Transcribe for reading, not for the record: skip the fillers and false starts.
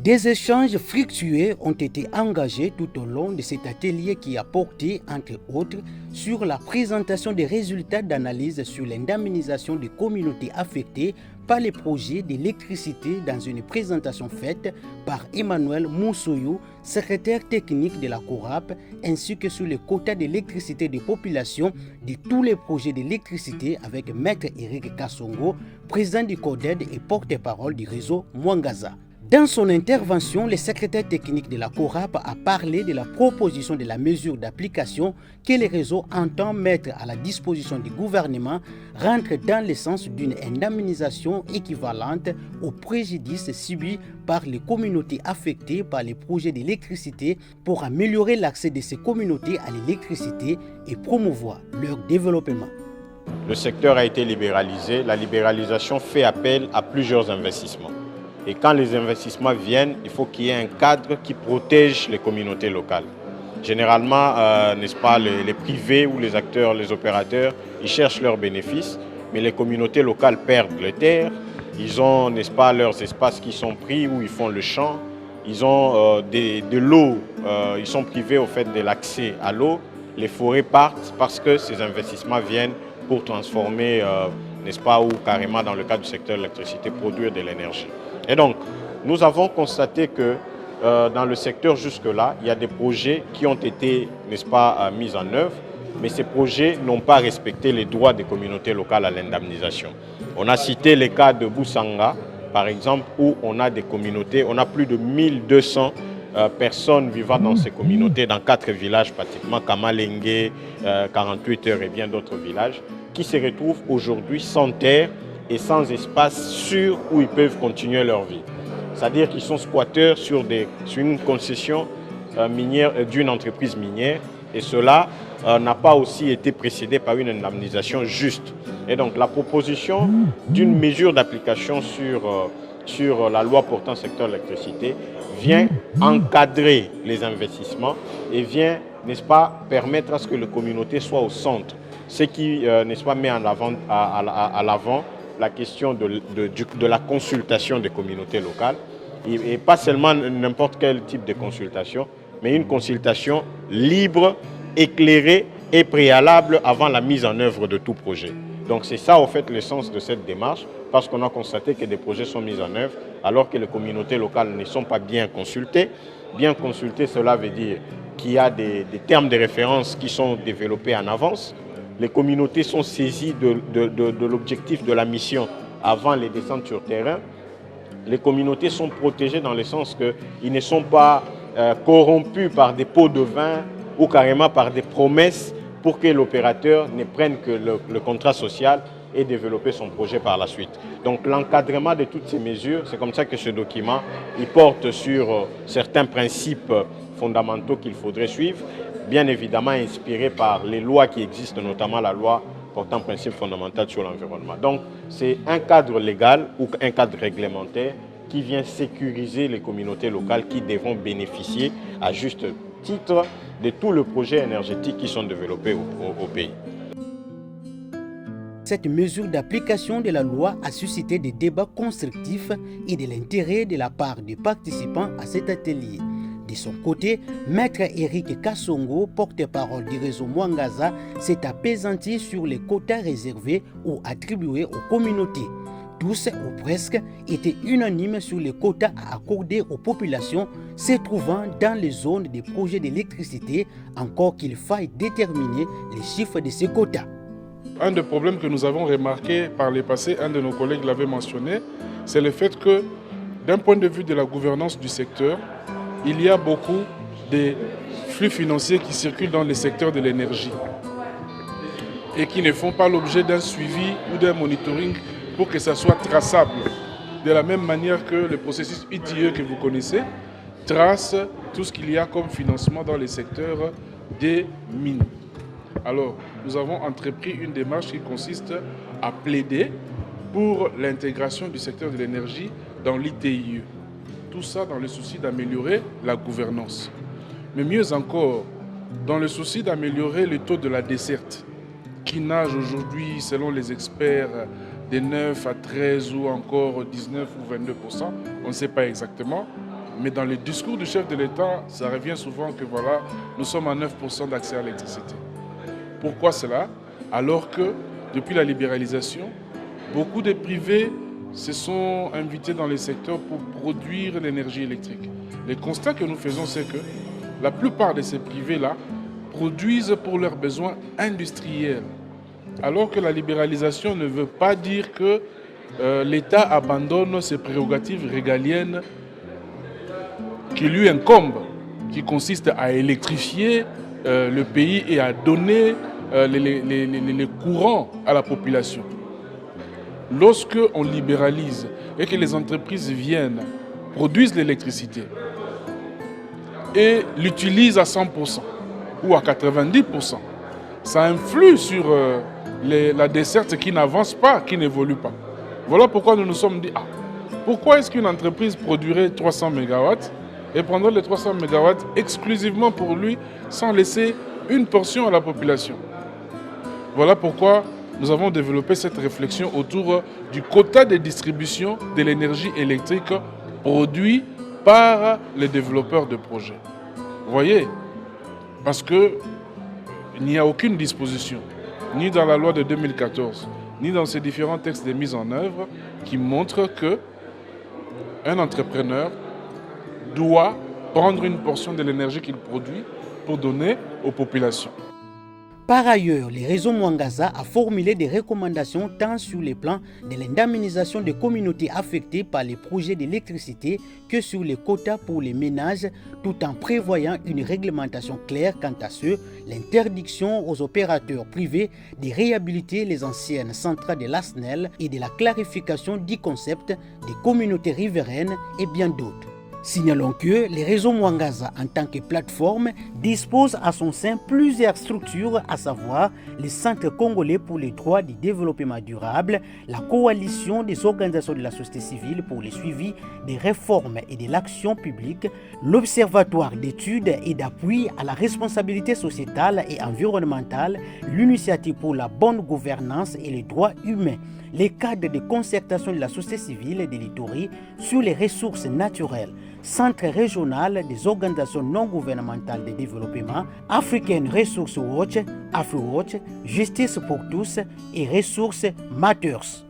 Des échanges fructueux ont été engagés tout au long de cet atelier qui a porté, entre autres, sur la présentation des résultats d'analyse sur l'indemnisation des communautés affectées par les projets d'électricité dans une présentation faite par Emmanuel Moussoyou, secrétaire technique de la CORAP, ainsi que sur les quotas d'électricité des populations de tous les projets d'électricité avec Maître Eric Kassongo, président du CODED et porte-parole du réseau Mwangaza. Dans son intervention, le secrétaire technique de la CORAP a parlé de la proposition de la mesure d'application que le réseau entend mettre à la disposition du gouvernement rentre dans le sens d'une indemnisation équivalente aux préjudices subis par les communautés affectées par les projets d'électricité pour améliorer l'accès de ces communautés à l'électricité et promouvoir leur développement. Le secteur a été libéralisé. La libéralisation fait appel à plusieurs investissements. Et quand les investissements viennent, il faut qu'il y ait un cadre qui protège les communautés locales. Généralement, n'est-ce pas, les privés ou les acteurs, les opérateurs, ils cherchent leurs bénéfices, mais les communautés locales perdent les terres. Ils ont, n'est-ce pas, leurs espaces qui sont pris où ils font le champ. Ils ont de l'eau, ils sont privés au fait de l'accès à l'eau. Les forêts partent parce que ces investissements viennent pour transformer, n'est-ce pas, ou carrément dans le cas du secteur de l'électricité, produire de l'énergie. Et donc, nous avons constaté que dans le secteur jusque-là, il y a des projets qui ont été, n'est-ce pas, mis en œuvre, mais ces projets n'ont pas respecté les droits des communautés locales à l'indemnisation. On a cité les cas de Boussanga, par exemple, où on a des communautés, on a plus de 1200 personnes vivant dans ces communautés, dans 4 villages pratiquement, Kamalengue, 48 heures et bien d'autres villages, qui se retrouvent aujourd'hui sans terre et sans espace sûr où ils peuvent continuer leur vie. C'est-à-dire qu'ils sont squatteurs sur une concession minière d'une entreprise minière et cela n'a pas aussi été précédé par une indemnisation juste. Et donc la proposition d'une mesure d'application sur la loi portant secteur de l'électricité vient encadrer les investissements et vient, n'est-ce pas, permettre à ce que les communautés soient au centre. Ce qui, n'est-ce pas, met en avant, à l'avant la question de la consultation des communautés locales et pas seulement n'importe quel type de consultation, mais une consultation libre, éclairée et préalable avant la mise en œuvre de tout projet. Donc c'est ça, au fait, le sens de cette démarche, parce qu'on a constaté que des projets sont mis en œuvre alors que les communautés locales ne sont pas bien consultées. Bien consultées, cela veut dire qu'il y a des termes de référence qui sont développés en avance. Les communautés sont saisies de l'objectif de la mission avant les descentes sur terrain. Les communautés sont protégées dans le sens qu'ils ne sont pas corrompus par des pots de vin ou carrément par des promesses pour que l'opérateur ne prenne que le contrat social et développer son projet par la suite. Donc l'encadrement de toutes ces mesures, c'est comme ça que ce document il porte sur certains principes fondamentaux qu'il faudrait suivre, bien évidemment inspiré par les lois qui existent, notamment la loi portant principe fondamental sur l'environnement. Donc c'est un cadre légal ou un cadre réglementaire qui vient sécuriser les communautés locales qui devront bénéficier à juste titre de tous les projets énergétiques qui sont développés au pays. Cette mesure d'application de la loi a suscité des débats constructifs et de l'intérêt de la part des participants à cet atelier. De son côté, Maître Eric Kassongo, porte-parole du réseau Mwangaza, s'est appesanti sur les quotas réservés ou attribués aux communautés. Tous, ou presque, étaient unanimes sur les quotas à accorder aux populations se trouvant dans les zones des projets d'électricité, encore qu'il faille déterminer les chiffres de ces quotas. Un des problèmes que nous avons remarqué par le passé, un de nos collègues l'avait mentionné, c'est le fait que, d'un point de vue de la gouvernance du secteur, il y a beaucoup de flux financiers qui circulent dans le secteur de l'énergie et qui ne font pas l'objet d'un suivi ou d'un monitoring pour que ça soit traçable. De la même manière que le processus ITIE que vous connaissez trace tout ce qu'il y a comme financement dans le secteur des mines. Alors, nous avons entrepris une démarche qui consiste à plaider pour l'intégration du secteur de l'énergie dans l'ITIE. Tout ça dans le souci d'améliorer la gouvernance. Mais mieux encore, dans le souci d'améliorer le taux de la desserte, qui nage aujourd'hui, selon les experts, de 9 à 13 ou encore 19 ou 22%, on ne sait pas exactement. Mais dans les discours du chef de l'État, ça revient souvent que voilà, nous sommes à 9% d'accès à l'électricité. Pourquoi cela? Alors que depuis la libéralisation, beaucoup de privés se sont invités dans les secteurs pour produire l'énergie électrique. Le constat que nous faisons, c'est que la plupart de ces privés-là produisent pour leurs besoins industriels. Alors que la libéralisation ne veut pas dire que l'État abandonne ses prérogatives régaliennes qui lui incombent, qui consistent à électrifier le pays et à donner les courants à la population. Lorsque on libéralise et que les entreprises viennent, produisent l'électricité et l'utilisent à 100% ou à 90%, ça influe sur la desserte qui n'avance pas, qui n'évolue pas. Voilà pourquoi nous nous sommes dit, pourquoi est-ce qu'une entreprise produirait 300 MW et prendrait les 300 MW exclusivement pour lui sans laisser une portion à la population? Voilà pourquoi nous avons développé cette réflexion autour du quota de distribution de l'énergie électrique produit par les développeurs de projets. Vous voyez, parce qu'il n'y a aucune disposition, ni dans la loi de 2014, ni dans ces différents textes de mise en œuvre, qui montrent qu'un entrepreneur doit prendre une portion de l'énergie qu'il produit pour donner aux populations. Par ailleurs, le réseau Mwangaza a formulé des recommandations tant sur le plan de l'indemnisation des communautés affectées par les projets d'électricité que sur les quotas pour les ménages, tout en prévoyant une réglementation claire quant à l'interdiction aux opérateurs privés de réhabiliter les anciennes centrales de l'ASNEL et de la clarification du concept des communautés riveraines et bien d'autres. Signalons que le réseau Mwangaza, en tant que plateforme, dispose à son sein plusieurs structures, à savoir le Centre congolais pour les droits du développement durable, la coalition des organisations de la société civile pour le suivi des réformes et de l'action publique, l'Observatoire d'études et d'appui à la responsabilité sociétale et environnementale, l'Initiative pour la bonne gouvernance et les droits humains, les cadres de concertation de la société civile et de l'ITORI sur les ressources naturelles, Centre régional des organisations non gouvernementales de développement, African Resource Watch, AfriWatch, Justice pour tous et Ressources Matters.